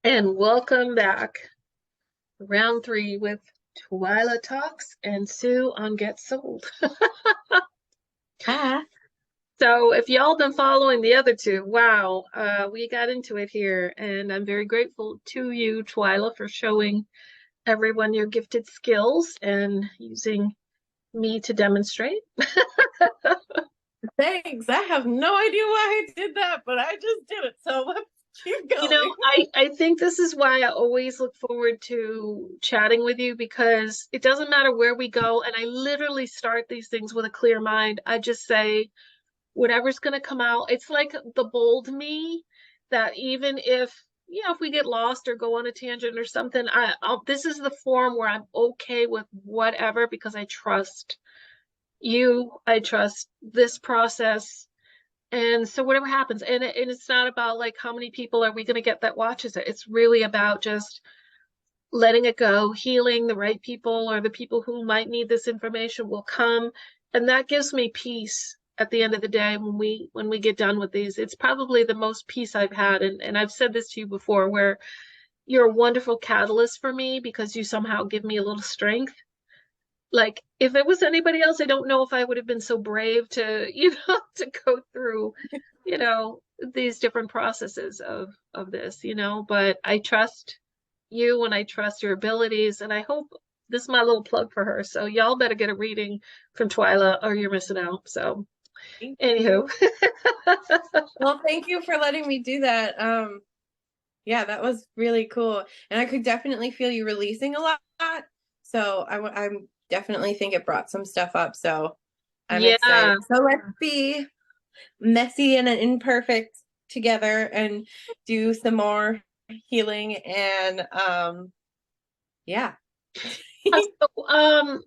And welcome back. Round three with Twyla Talks and Sue on Get Sold. Ah, So if y'all been following the other two, wow, we got into it here. And I'm very grateful to you, Twyla, for showing everyone your gifted skills and using me to demonstrate. thanks. I have no idea why I did that, but I just did it. So let's keep You know, going. I think this is why I always look forward to chatting with you because it doesn't matter where we go. And I literally start these things with a clear mind. I just say, whatever's going to come out. It's like the bold me that even if we get lost or go on a tangent or something, this is the form where I'm okay with whatever because I trust you. I trust this process. And so whatever happens, and it's not about like how many people are we going to get that watches it. It's really about just letting it go, healing. The right people or the people who might need this information will come. And that gives me peace at the end of the day when we get done with these. It's probably the most peace I've had. And I've said this to you before, where you're a wonderful catalyst for me because you somehow give me a little strength. Like if it was anybody else, I don't know if I would have been so brave to, to go through, these different processes of this, but I trust you and I trust your abilities. And I hope this is my little plug for her. So y'all better get a reading from Twyla or you're missing out. So Thank anywho. you. Well, thank you for letting me do that. Yeah, that was really cool. And I could definitely feel you releasing a lot. So I'm definitely think it brought some stuff up. So I'm excited. Yeah. So let's be messy and imperfect together and do some more healing and yeah. So, I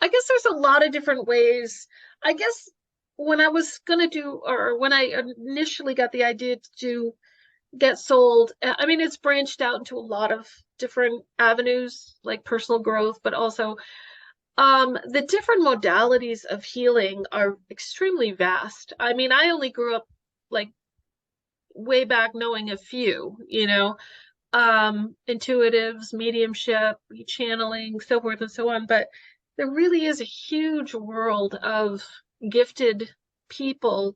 guess there's a lot of different ways. I guess when I was gonna do, or when I initially got the idea to get sold, I mean, it's branched out into a lot of different avenues, like personal growth, but also the different modalities of healing are extremely vast. I mean, I only grew up like way back knowing a few, intuitives, mediumship, channeling, so forth and so on. But there really is a huge world of gifted people.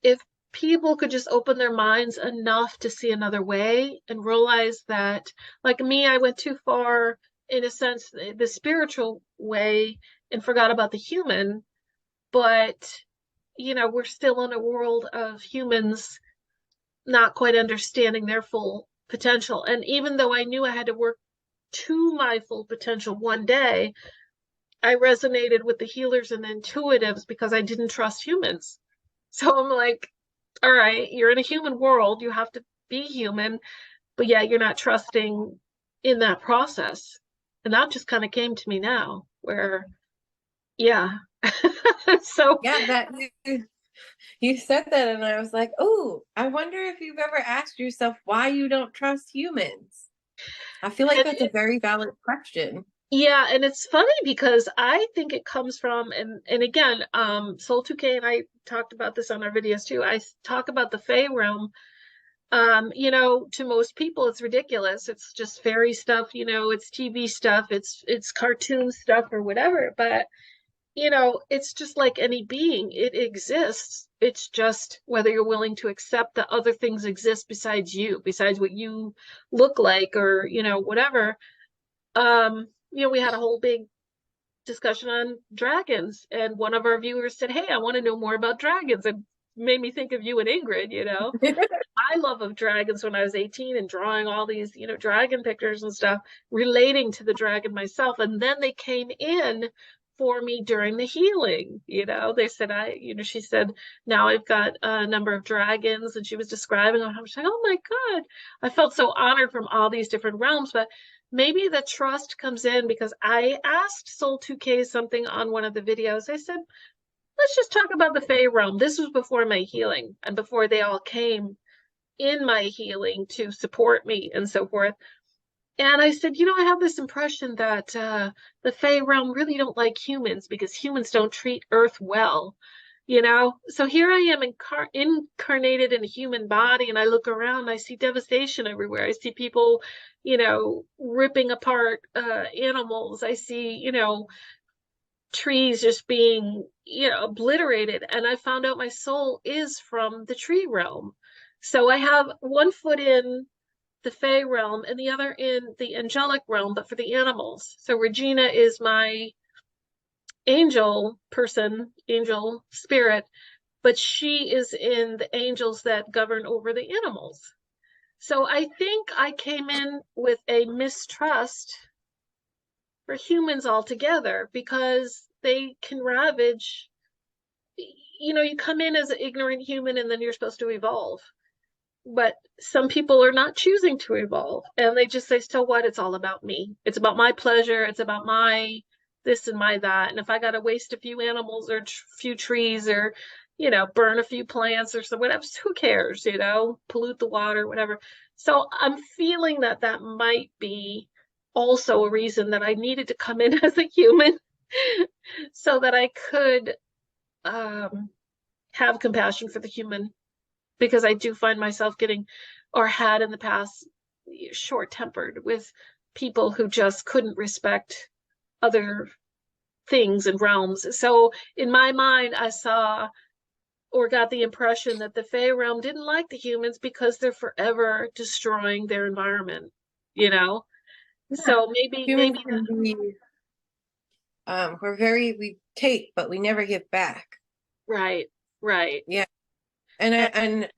If people could just open their minds enough to see another way and realize that, like me, I went too far in a sense, the spiritual way and forgot about the human. But, we're still in a world of humans not quite understanding their full potential. And even though I knew I had to work to my full potential one day, I resonated with the healers and the intuitives because I didn't trust humans. So I'm like, all right, you're in a human world, you have to be human, but yeah, you're not trusting in that process. And that just kind of came to me now, where, yeah. So, Yeah, that you said that and I was like, "Oh, I wonder if you've ever asked yourself why you don't trust humans." I feel like and that's a very valid question. yeah, and it's funny because I think it comes from, and again, Soul 2K and I talked about this on our videos too. I talk about the Fey realm. To most people it's ridiculous. It's just fairy stuff, it's TV stuff, it's cartoon stuff or whatever. But it's just like any being. It exists. It's just whether you're willing to accept that other things exist besides you, besides what you look like or, whatever. We had a whole big discussion on dragons, and one of our viewers said, "Hey, I want to know more about dragons," and made me think of you and Ingrid. I love of dragons when I was 18 and drawing all these, dragon pictures and stuff, relating to the dragon myself. And then they came in for me during the healing. They said, she said, now I've got a number of dragons, and she was describing them. I was like, oh my God, I felt so honored from all these different realms. But maybe the trust comes in because I asked Soul 2K something on one of the videos. I said, let's just talk about the Fey realm. This was before my healing and before they all came in my healing to support me and so forth. And I said, I have this impression that the Fey realm really don't like humans because humans don't treat Earth well. you know? So here I am incarnated in a human body, and I look around, I see devastation everywhere. I see people, ripping apart animals. I see, trees just being, obliterated. And I found out my soul is from the tree realm. So I have one foot in the Fey realm and the other in the angelic realm, but for the animals. So Regina is my angel spirit, but she is in the angels that govern over the animals. So I think I came in with a mistrust for humans altogether because they can ravage. You come in as an ignorant human and then you're supposed to evolve. But some people are not choosing to evolve and they just say, so what? It's all about me. It's about my pleasure. It's about my this and my that. And if I got to waste a few animals or few trees or, burn a few plants or so, whatever, who cares, pollute the water, whatever. So I'm feeling that that might be also a reason that I needed to come in as a human so that I could have compassion for the human, because I do find myself getting, or had in the past, short-tempered with people who just couldn't respect other things and realms. So in my mind, I saw or got the impression that the Fey realm didn't like the humans because they're forever destroying their environment, you know? Yeah. So maybe, Humans maybe can be, we take, but we never give back. right, right. Yeah. And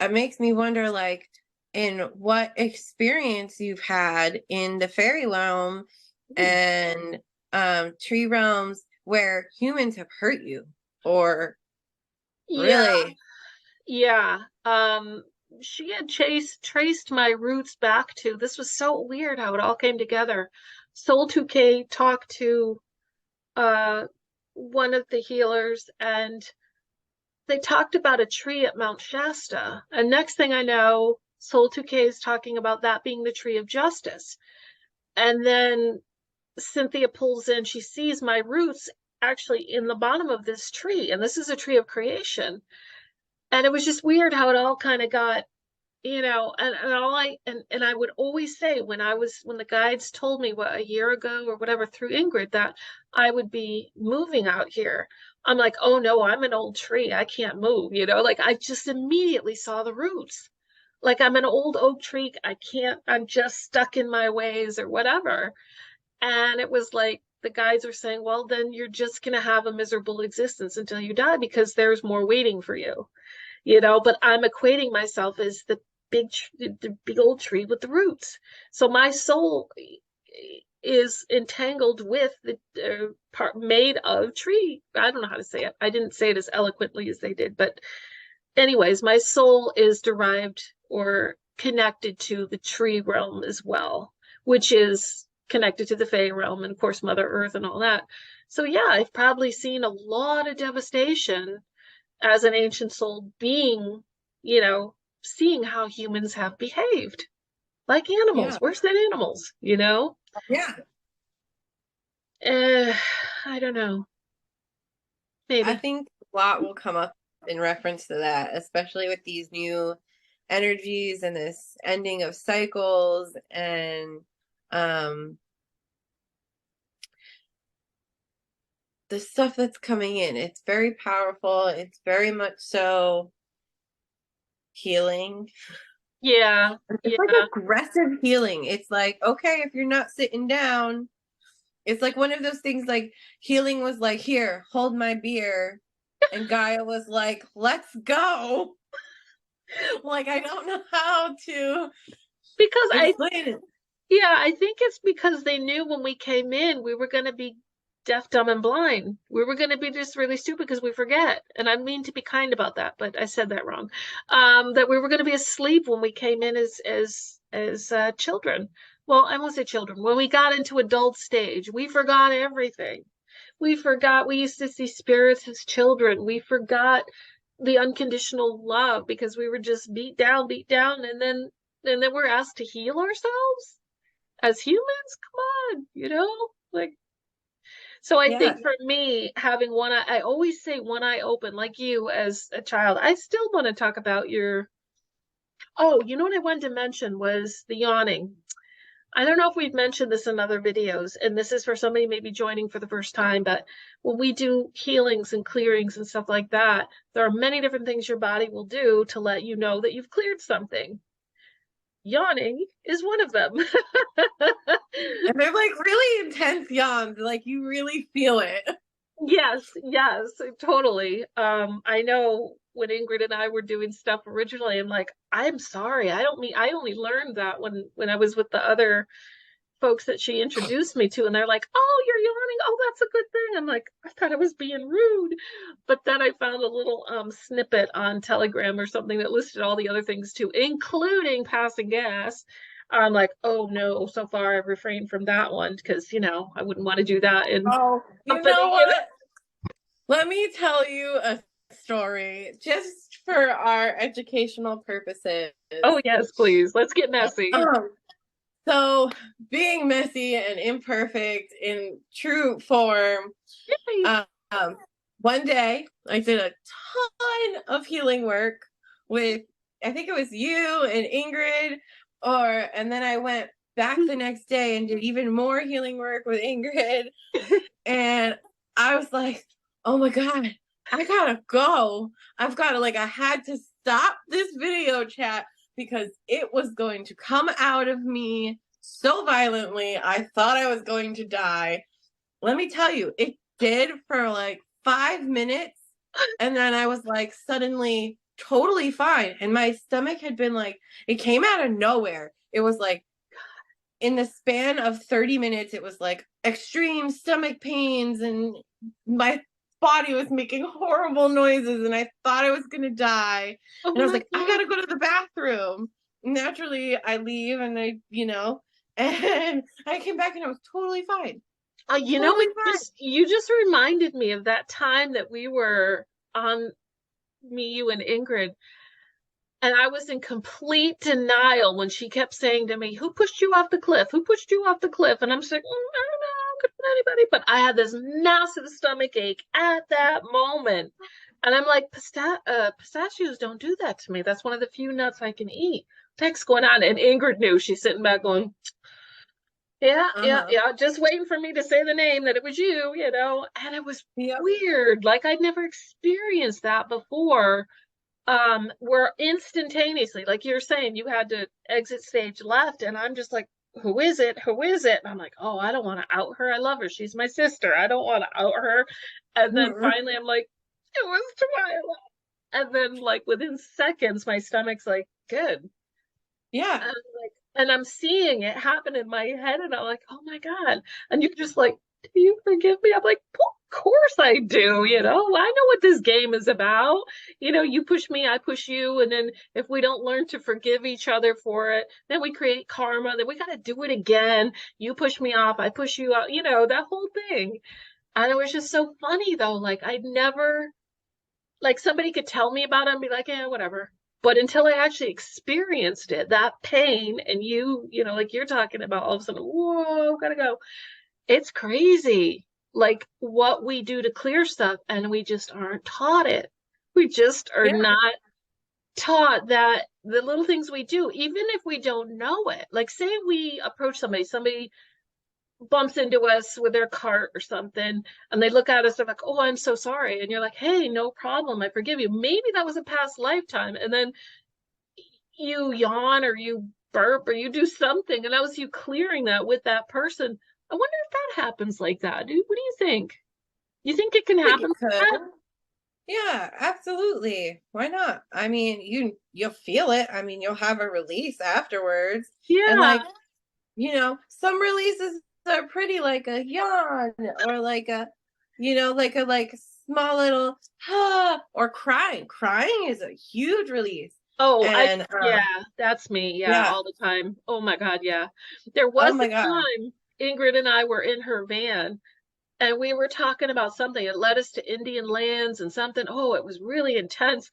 it makes me wonder, like, in what experience you've had in the fairy realm and tree realms where humans have hurt you, or Yeah, really. yeah. She had traced my roots back to, this was so weird how it all came together. Soul 2K talked to uh one of the healers, and they talked about a tree at Mount Shasta. And next thing I know, Soul 2K is talking about that being the tree of justice. And then Cynthia pulls in, she sees my roots actually in the bottom of this tree, and this is a tree of creation. And it was just weird how it all kind of got, and all and I would always say when the guides told me what a year ago or whatever through Ingrid that I would be moving out here, I'm like, oh no, I'm an old tree, I can't move, like I just immediately saw the roots. Like I'm an old oak tree, I can't, I'm just stuck in my ways or whatever. And it was like the guides were saying, well, then you're just gonna have a miserable existence until you die because there's more waiting for you. But I'm equating myself as the big old tree with the roots. So my soul is entangled with the part made of tree. I don't know how to say it. I didn't say it as eloquently as they did, but anyways, my soul is derived or connected to the tree realm as well, which is connected to the Fey realm and of course Mother Earth and all that. So yeah, I've probably seen a lot of devastation as an ancient soul being, seeing how humans have behaved like animals, Yeah. worse than animals. Yeah. Uh, I don't know. I Maybe. think a lot will come up in reference to that, especially with these new energies and this ending of cycles and um the stuff that's coming in. It's very powerful. It's very much so healing. Yeah, It's like yeah. aggressive healing. It's like, okay, if you're not sitting down, it's like one of those things, like healing was like, here, hold my beer. And Gaia was like, let's go. Like, I don't know how to Because explain it. yeah, I think it's because they knew when we came in, we were going to be deaf, dumb, and blind. We were going to be just really stupid because we forget. And I mean to be kind about that, but I said that wrong. That we were going to be asleep when we came in as children. Well, I won't say children. When we got into adult stage, we forgot everything. We forgot we used to see spirits as children. We forgot the unconditional love because we were just beat down, and then we're asked to heal ourselves as humans. Come on, like, So I Yeah. think for me, having one eye, I always say one eye open, like you as a child. I still want to talk about your, oh, you know what I wanted to mention was the yawning. I don't know if we've mentioned this in other videos, and this is for somebody maybe joining for the first time, but when we do healings and clearings and stuff like that, there are many different things your body will do to let you know that you've cleared something. Yawning is one of them. And they're like really intense yawns. Like you really feel it. Yes, yes, totally. I know when Ingrid and I were doing stuff originally, I'm like, I'm sorry. I only learned that when I was with the other folks that she introduced me to, and they're like, "Oh, you're yawning. Oh, that's a good thing." I'm like, I thought I was being rude, but then I found a little snippet on Telegram or something that listed all the other things too, including passing gas. I'm like, oh no, so far I've refrained from that one because I wouldn't want to do that in Oh, you know company. what? Let me tell you a story just for our educational purposes. Oh yes, please. Let's get messy. Um, so being messy and imperfect in true form, Yay. um, one day I did a ton of healing work with, I think it was you and Ingrid, and then I went back the next day and did even more healing work with Ingrid. And I was like, oh my God, I gotta go. I had to stop this video chat because it was going to come out of me so violently. I thought I was going to die. Let me tell you, it did for like 5 minutes. And then I was like suddenly totally fine. And my stomach had been like, it came out of nowhere. It was like, in the span of 30 minutes, it was like extreme stomach pains and my body was making horrible noises and I thought I was going to die. Oh And I was my like, I got God. to go to the bathroom. Naturally, I leave and and I came back and I was totally fine. It Totally fine. just you just reminded me of that time that we were on me, you, and Ingrid. And I was in complete denial when she kept saying to me, "Who pushed you off the cliff? Who pushed you off the cliff?" And I'm just like, I don't know, could have been anybody. But I had this massive stomach ache at that moment. And I'm like, pistachios don't do that to me. That's one of the few nuts I can eat. What's going on? And Ingrid knew. She's sitting back going, yeah, yeah, Uh-huh. yeah. Just waiting for me to say the name that it was you. And it was Yep. weird. Like I'd never experienced that before. Where instantaneously, like you're saying, you had to exit stage left, and I'm just like, who is it? Who is it? And I'm like, oh, I don't want to out her. I love her. She's my sister. I don't want to out her. And then finally I'm like, it was Twyla. And then like within seconds, my stomach's like, good. Yeah. And I'm like, and I'm seeing it happen in my head, and I'm like, oh my God. And you're just like, do you forgive me? I'm like, of course I do. I know what this game is about. You push me, I push you. And then if we don't learn to forgive each other for it, then we create karma. Then we got to do it again. You push me off, I push you out, that whole thing. And it was just so funny though. Like I'd never, like somebody could tell me about it and be like, yeah, whatever. But until I actually experienced it, that pain, and like you're talking about, all of a sudden, whoa, gotta go. It's crazy. Like what we do to clear stuff, and we just aren't taught it. We just are Yeah. not taught that the little things we do, even if we don't know it. Like say we approach somebody bumps into us with their cart or something, and they look at us, they're like, oh, I'm so sorry. And you're like, hey, no problem, I forgive you. Maybe that was a past lifetime. And then you yawn or you burp or you do something, and that was you clearing that with that person. I wonder if that happens like that. Dude, what do you think? You think it can I think happen it like could. that? Yeah, absolutely. Why not? I mean, you'll feel it. I mean, you'll have a release afterwards. And Yeah. some releases are pretty like a yawn or like a small little or crying. Crying is a huge release. Oh, And yeah, that's me. Yeah, yeah. all the time. Oh my God, yeah. There Oh was my a God. time Ingrid and I were in her van, and we were talking about something. It led us to Indian lands and something. Oh, it was really intense.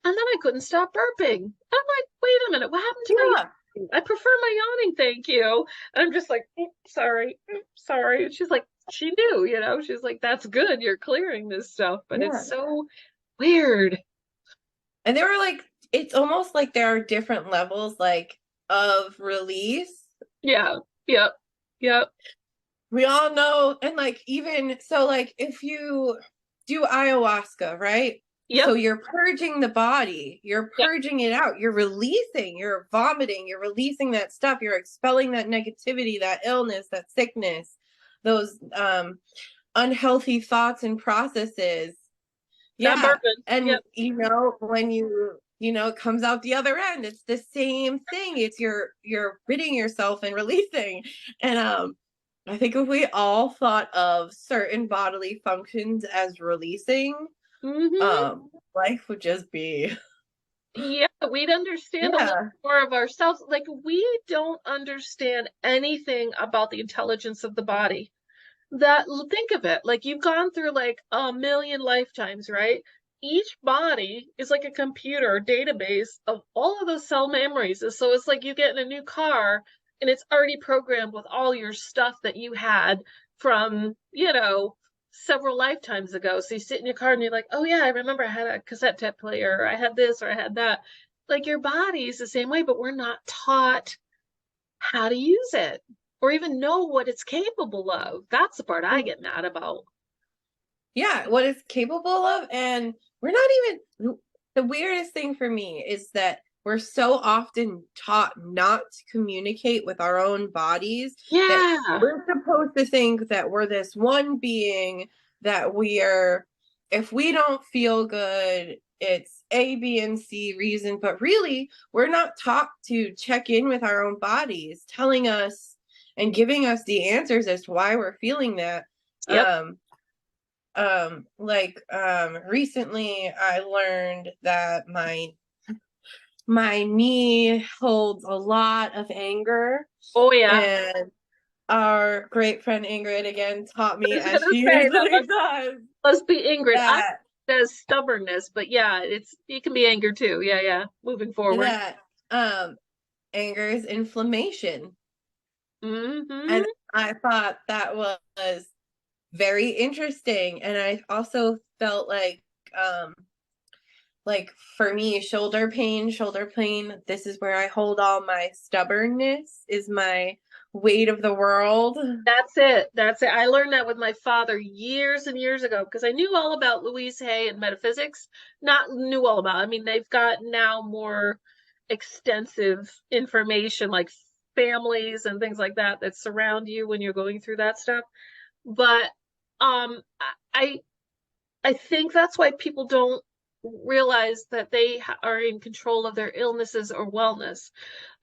And then I couldn't stop burping. I'm like, wait a minute, what happened to my Yeah. yawning? I prefer my yawning, thank you. And I'm just like, sorry, sorry. And she's like, she knew, you know, she's like, that's good, you're clearing this stuff, but it's Yeah. so weird. And they were like, it's almost like there are different levels like of release. Yeah, yep, yep, We all know, and like even so, like if you do ayahuasca, right? yep, So you're purging the body, you're yep. purging it out, you're releasing, you're vomiting, you're releasing that stuff, you're expelling that negativity, that illness, that sickness, those unhealthy thoughts and processes. That Yeah. bourbon. And Yep. when it comes out the other end, it's the same thing. It's you're ridding yourself and releasing. And I think if we all thought of certain bodily functions as releasing, Hmm. life would just be Yeah, we'd understand a little yeah. more of ourselves. Like, we don't understand anything about the intelligence of the body. That, think of it, like you've gone through like a million lifetimes, right? Each body is like a computer database of all of those cell memories. So it's like you get in a new car and it's already programmed with all your stuff that you had from, several lifetimes ago. So you sit in your car and you're like, oh yeah, I remember I had a cassette tape player, or I had this, or I had that. Like, your body is the same way, but we're not taught how to use it or even know what it's capable of. That's the part I get mad about. Yeah, what it's capable of. And we're not even, the weirdest thing for me is that we're so often taught not to communicate with our own bodies, that Yeah. we're supposed to think that we're this one being, that we are, if we don't feel good, it's A, B, and C reason. But really, we're not taught to check in with our own bodies, telling us and giving us the answers as to why we're feeling that. Yep. Recently I learned that my knee holds a lot of anger, Oh yeah. and our great friend Ingrid again taught I me, was as gonna she say that usually does, must be Ingrid. I that says stubbornness, but yeah, it can be anger too. Yeah, yeah. Moving forward. that um anger is inflammation. And Hmm. I thought that was very interesting. And I also felt um like for me, shoulder pain, this is where I hold all my stubbornness, is my weight of the world. That's it. That's it. I learned that with my father years and years ago because I knew all about Louise Hay and metaphysics. Not knew all about. I mean, they've got now more extensive information like families and things like that that surround you when you're going through that stuff. But um I I think that's why people don't realize that they are in control of their illnesses or wellness,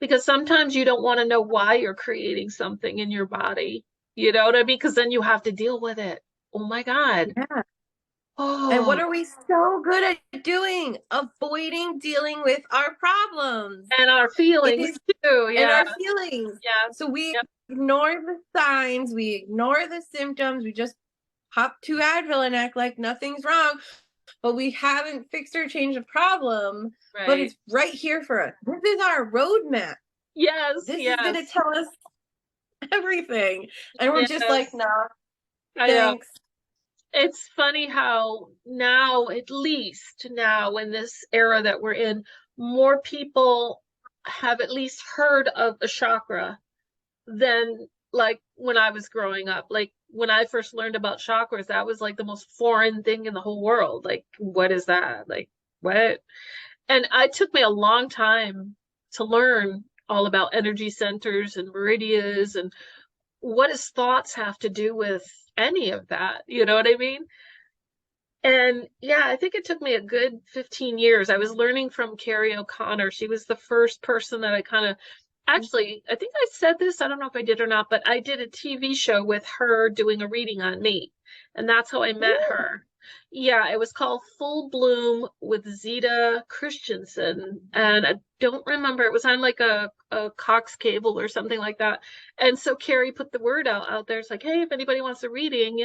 because sometimes you don't want to know why you're creating something in your body. You know what I mean? Because then you have to deal with it. Oh my God. Yeah. And what Oh, are we so good at doing? Avoiding dealing with our problems. and our It feelings is, too. and Yeah. our feelings. Yeah. So we Yep. ignore the signs, we ignore the symptoms, we just hop to Advil and act like nothing's wrong, but we haven't fixed or changed the problem. But Right. it's right here for us. This is our roadmap. Yes. This is going to Yes. tell us everything. And we're just like, Yes. nah, I know. thanks. It's funny how now, at least now in this era that we're in, more people have at least heard of a chakra than like when I was growing up. Like, when I first learned about chakras, that was like the most foreign thing in the whole world. Like, what is that? Like, what? And it took me a long time to learn all about energy centers and meridians and what does thoughts have to do with any of that. You know what I mean? And yeah, I think it took me a good 15 years. I was learning from Kerrie O'Connor. She was the first person that I kind of actually, I think I said this, I don't know if I did or not, but I did a TV show with her doing a reading on me. And that's how I met her. Yeah, it was called Full Bloom with Zeta Christensen. And I don't remember, it was on like a Cox cable or something like that. And so Kerrie put the word out there. It's like, hey, if anybody wants a reading,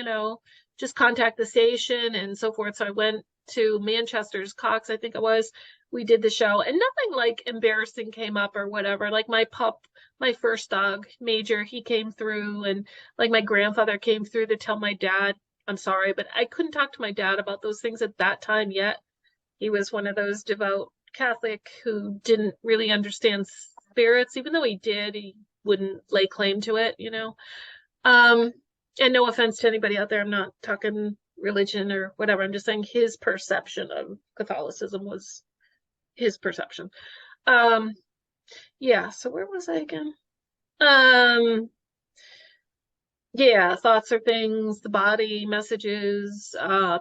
just contact the station and so forth. So I went to Manchester's Cox, I think it was. We did the show, and nothing like embarrassing came up or whatever. Like my pup, my first dog, Major, he came through, and like my grandfather came through to tell my dad, I'm sorry, but I couldn't talk to my dad about those things at that time yet. He was one of those devout Catholic who didn't really understand spirits, even though he did, he wouldn't lay claim to it, you know. Um, and no offense to anybody out there, I'm not talking religion or whatever. I'm just saying his perception of Catholicism was his perception. Um, yeah, so where was I again? Yeah, thoughts are things, the body, messages,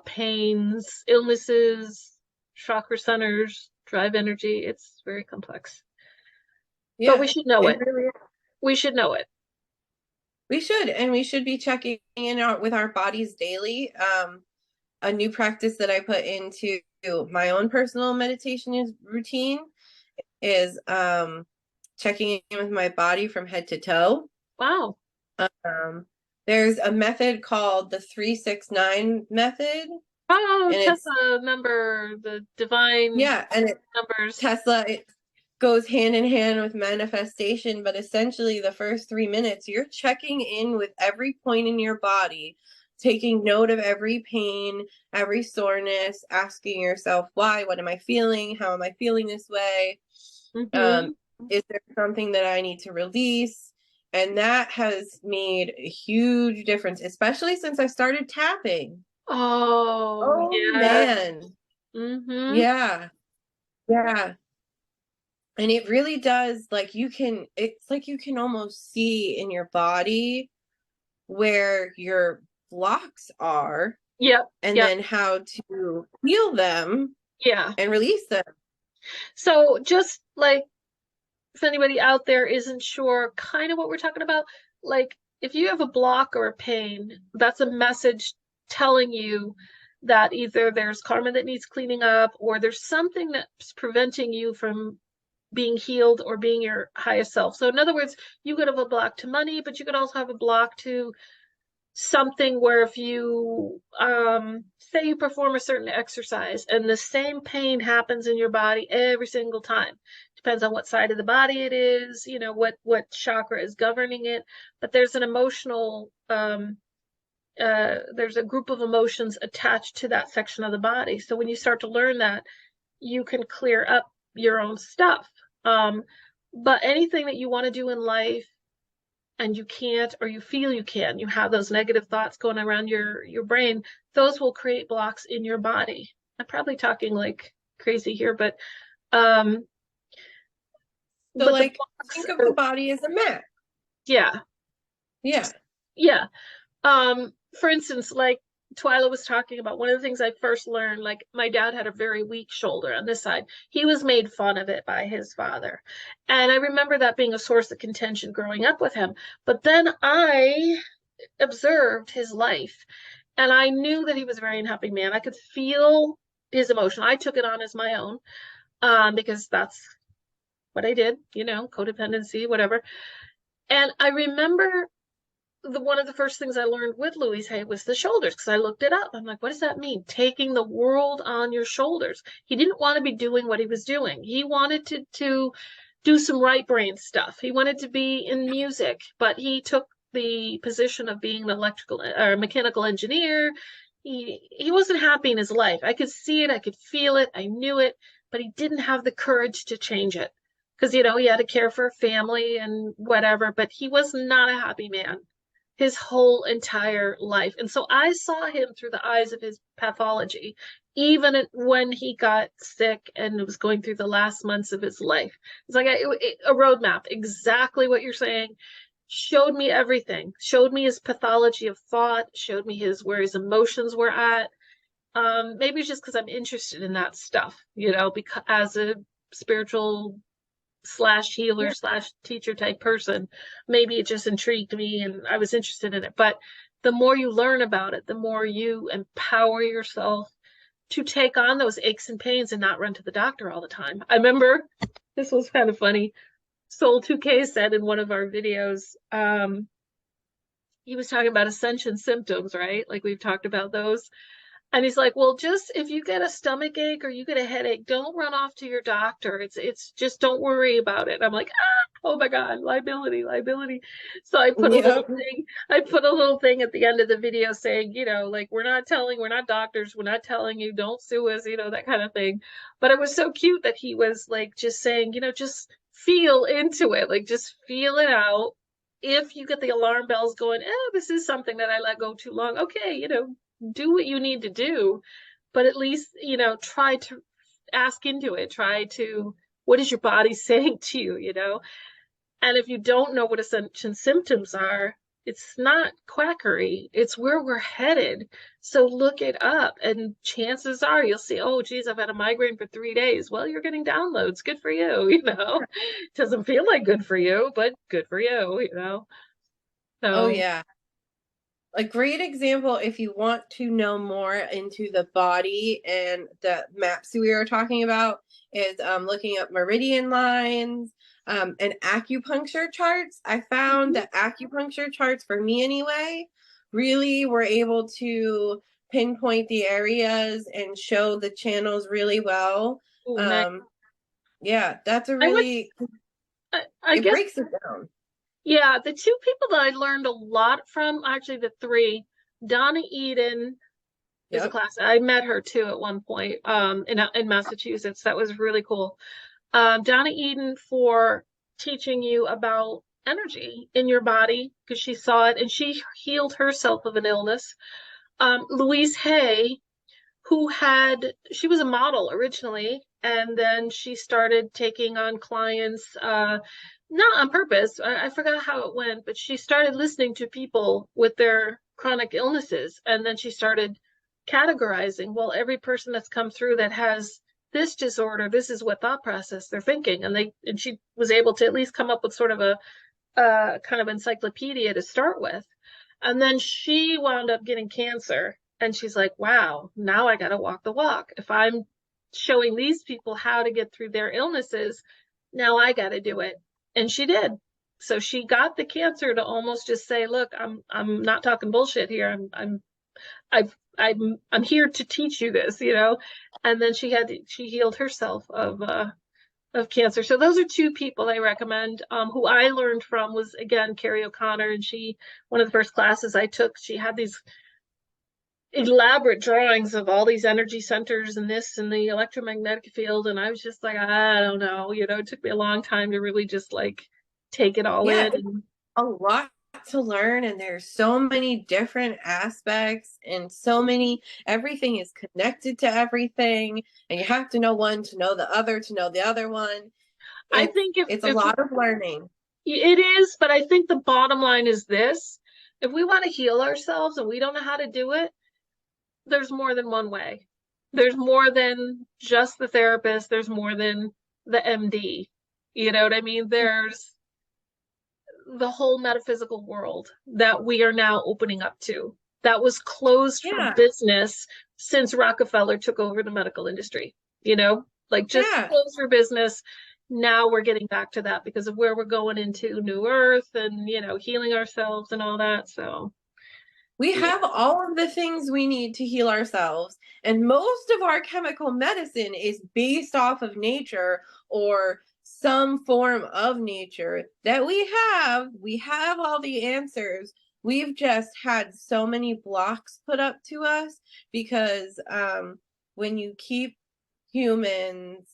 pains, illnesses, chakra centers, drive energy. It's very complex. But Yeah, we should know it it. really is. We should know it. We should, and we should be checking in with our bodies daily. A new practice that I put into my own personal meditation routine is checking in with my body from head to toe. Wow. Um, there's a method called the 369 method. Oh, And it's Tessa, number, the divine and it numbers. Tesla, it goes hand in hand with manifestation, but essentially the first 3 minutes, you're checking in with every point in your body, taking note of every pain, every soreness, asking yourself, why? What am I feeling? How am I feeling this way? Mm-hmm. Is there something that I need to release? And that has made a huge difference, especially since I started tapping. Oh, Oh yeah. man. Mm-hmm. Yeah. Yeah. And it really does, like, it's like you can almost see in your body where your blocks are Yep. and Yep. then how to heal them Yeah. and release them. So just like if anybody out there isn't sure kind of what we're talking about, like if you have a block or a pain, that's a message telling you that either there's karma that needs cleaning up or there's something that's preventing you from being healed or being your highest self. So in other words, you could have a block to money, but you could also have a block to something where if you say you perform a certain exercise and the same pain happens in your body every single time, depends on what side of the body it is, you know, what chakra is governing it, but there's an emotional there's a group of emotions attached to that section of the body. So when you start to learn that, you can clear up your own stuff. But anything that you want to do in life and you can't, or you feel you can, you have those negative thoughts going around your brain, those will create blocks in your body. I'm probably talking like crazy here, um So, but the like, blocks think of the are, body as a map. yeah, Yeah. yeah. For instance, like Twyla was talking about, one of the things I first learned, like my dad had a very weak shoulder on this side. He was made fun of it by his father. And I remember that being a source of contention growing up with him. But then I observed his life and I knew that he was a very unhappy man. I could feel his emotion. I took it on as my own, because that's what I did, you know, codependency, whatever. And I remember one of the first things I learned with Louise Hay was the shoulders, because I looked it up. I'm like, what does that mean? Taking the world on your shoulders. He didn't want to be doing what he was doing. He wanted to do some right brain stuff. He wanted to be in music, but he took the position of being an electrical or mechanical engineer. He wasn't happy in his life. I could see it, I could feel it, I knew it, but he didn't have the courage to change it. Because, you know, he had to care for a family and whatever, but he was not a happy man his whole entire life. And so I saw him through the eyes of his pathology, even when he got sick and was going through the last months of his life. It's like a roadmap, exactly what you're saying. Showed me everything, showed me his pathology of thought, showed me where his emotions were at. Maybe it's just because I'm interested in that stuff, you know, because as a spiritual slash healer Yeah. slash teacher type person, maybe it just intrigued me and I was interested in it. But the more you learn about it, the more you empower yourself to take on those aches and pains and not run to the doctor all the time. I remember this was kind of funny. Soul 2K said in one of our videos, he was talking about ascension symptoms, right? Like we've talked about those. And he's like, well, just if you get a stomach ache or you get a headache, don't run off to your doctor. It's just don't worry about it. I'm like, ah, oh my God, liability, liability. So Yep. I put a little thing at the end of the video saying, like we're not doctors, we're not telling you, don't sue us, that kind of thing. But it was so cute that he was like just saying, just feel into it, like just feel it out. If you get the alarm bells going, this is something that I let go too long. Okay, do what you need to do, but at least, try to ask into it. Try to, what is your body saying to you, And if you don't know what ascension symptoms are, it's not quackery, it's where we're headed. So look it up, and chances are you'll see, oh, geez, I've had a migraine for 3 days. Well, you're getting downloads. Good for you, Doesn't feel like good for you, but good for you. Oh So, yeah. A great example, if you want to know more into the body and the maps we were talking about, is looking up meridian lines and acupuncture charts. I found mhm. that acupuncture charts, for me anyway, really were able to pinpoint the areas and show the channels really well. Ooh, nice. Um, yeah, that's a I would, really, I it guess. breaks it down. Yeah, the two people that I learned a lot from, actually the three, Donna Eden is a Yep. class. I met her too at one point in Massachusetts. That was really cool. Donna Eden for teaching you about energy in your body because she saw it and she healed herself of an illness. Louise Hay, she was a model originally, and then she started taking on clients, not on purpose. I forgot how it went, but she started listening to people with their chronic illnesses, and then she started categorizing, well, every person that's come through that has this disorder, this is what thought process they're thinking. And she was able to at least come up with sort of a kind of encyclopedia to start with. And then she wound up getting cancer. And she's like, wow, now I got to walk the walk. If I'm showing these people how to get through their illnesses, now I got to do it. And she did. So she got the cancer to almost just say, look, I'm not talking bullshit here. I'm here to teach you this. And then she healed herself of cancer. So those are two people I recommend. Who I learned from was again Kerrie O'Connor, and one of the first classes I took, she had these elaborate drawings of all these energy centers and this and the electromagnetic field, and I was just like, I don't know, it took me a long time to really just like take it all Yeah, in. And a lot to learn, and there's so many different aspects and so many, everything is connected to everything, and you have to know one to know the other to know the other one. I it's think if it's a if lot of learning. it is, but I think the bottom line is this: if we want to heal ourselves and we don't know how to do it, there's more than one way. There's more than just the therapist. There's more than the MD. You know what I mean? There's the whole metaphysical world that we are now opening up to that was closed for Yeah, business since Rockefeller took over the medical industry, like just yeah, closed for business. Now we're getting back to that because of where we're going into New Earth and, healing ourselves and all that. So, we yeah. have all of the things we need to heal ourselves, and most of our chemical medicine is based off of nature or some form of nature that we have all the answers. We've just had so many blocks put up to us because when you keep humans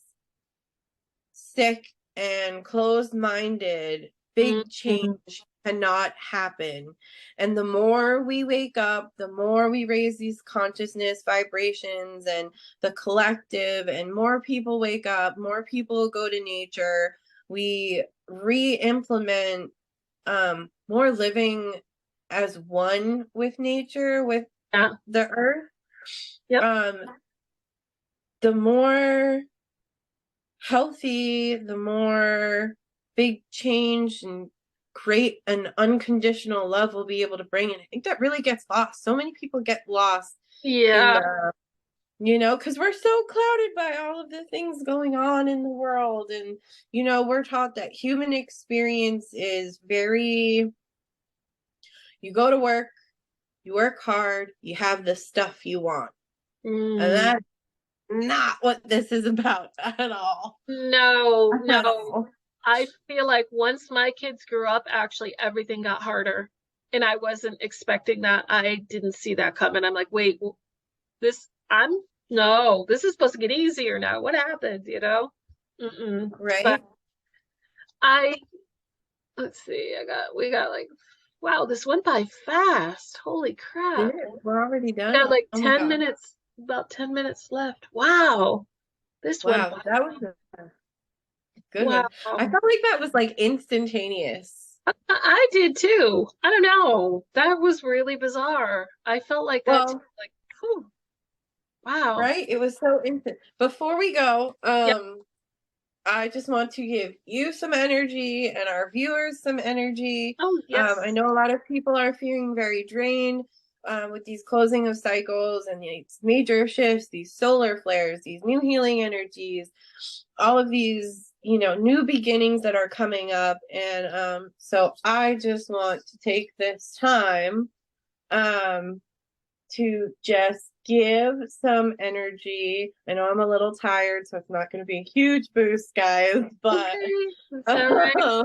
sick and closed minded, big Mhm. change cannot happen. And the more we wake up, the more we raise these consciousness vibrations and the collective, and more people wake up, more people go to nature. We re implement more living as one with nature, with Yeah. the earth. Yep. Um, the more healthy, the more big change and great and unconditional love will be able to bring. And I think that really gets lost. So many people get lost in Yeah. because we're so clouded by all of the things going on in the world. And, we're taught that human experience is very, you go to work, you work hard, you have the stuff you want. And Mm. that's not what this is about at all. No, At no. all. I feel like once my kids grew up, actually everything got harder. And I wasn't expecting that. I didn't see that coming. I'm like, wait, this, no, this is supposed to get easier now. What happened, you know? Mm-mm. But Right? I, let's see, we got like, wow, this went by fast. Holy Did crap. it? We're already We got done. like Oh my 10 God. minutes, about 10 minutes left. Wow. This went Wow, by, that was a good one. I wow. felt like that was like instantaneous. I did too. I don't know. That was really bizarre. I felt like that too. Well, Like, whew, wow. right? It was so instant. Before we go, Yeah. I just want to give you some energy and our viewers some energy. Oh, I yes. know a lot of people are feeling very drained with these closing of cycles and these major shifts, these solar flares, these new healing energies, all of these, new beginnings that are coming up. And so I just want to take this time um, to just give some energy. I know I'm a little tired, so it's not going to be a huge boost, guys, but Okay. That's all right.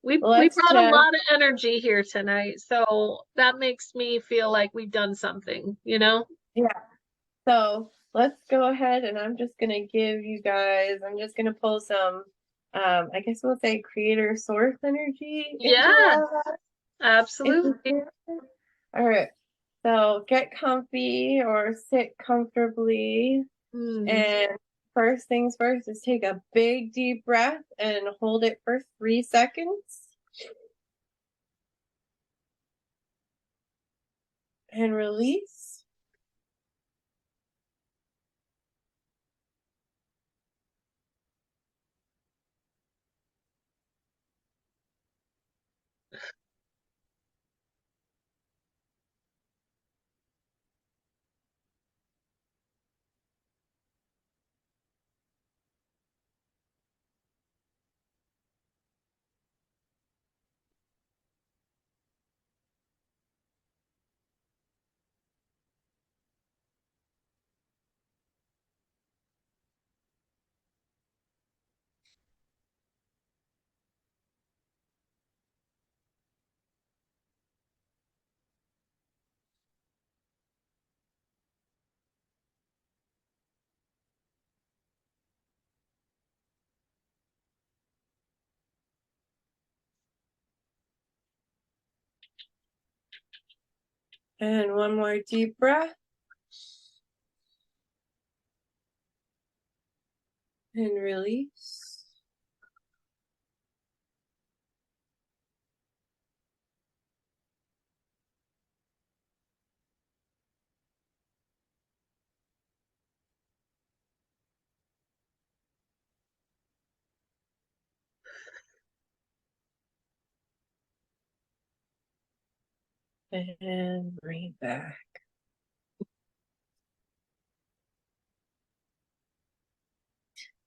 We let's brought a just, lot of energy here tonight, so that makes me feel like we've done something, you know? yeah. So let's go ahead and I'm just going to give you guys, I'm just going to pull some, I guess we'll say creator source energy into Yeah, all of us. absolutely. All right. So get comfy or sit comfortably. Hmm. And first things first is take a big deep breath and hold it for 3 seconds and release. And one more deep breath and release. And bring it back.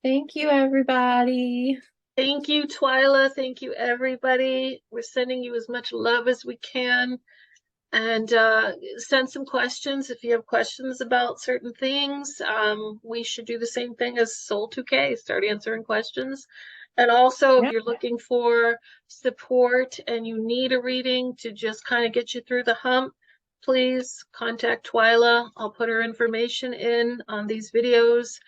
Thank you, everybody. Thank you, Twyla. Thank you, everybody. We're sending you as much love as we can. And send some questions if you have questions about certain things. We should do the same thing as Soul 2K, start answering questions. And also, if Yeah. you're looking for support and you need a reading to just kind of get you through the hump, please contact Twyla. I'll put her information in on these videos.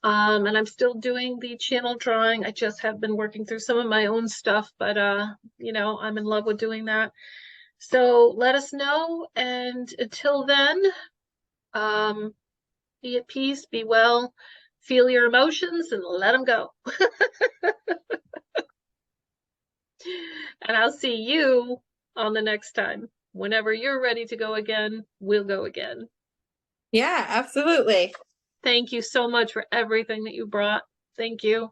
And I'm still doing the channel drawing. I just have been working through some of my own stuff, but I'm in love with doing that. So let us know. And until then, um, be at peace, be well, feel your emotions, and let them go. And I'll see you on the next time. Whenever you're ready to go again, we'll go again. Yeah, absolutely. Thank you so much for everything that you brought. Thank you.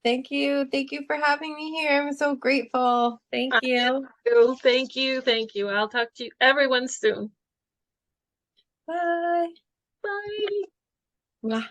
Thank you. Thank you for having me here. I'm so grateful. Thank I you. do. Thank you. Thank you. I'll talk to you everyone soon. Bye. Bye. Mwah.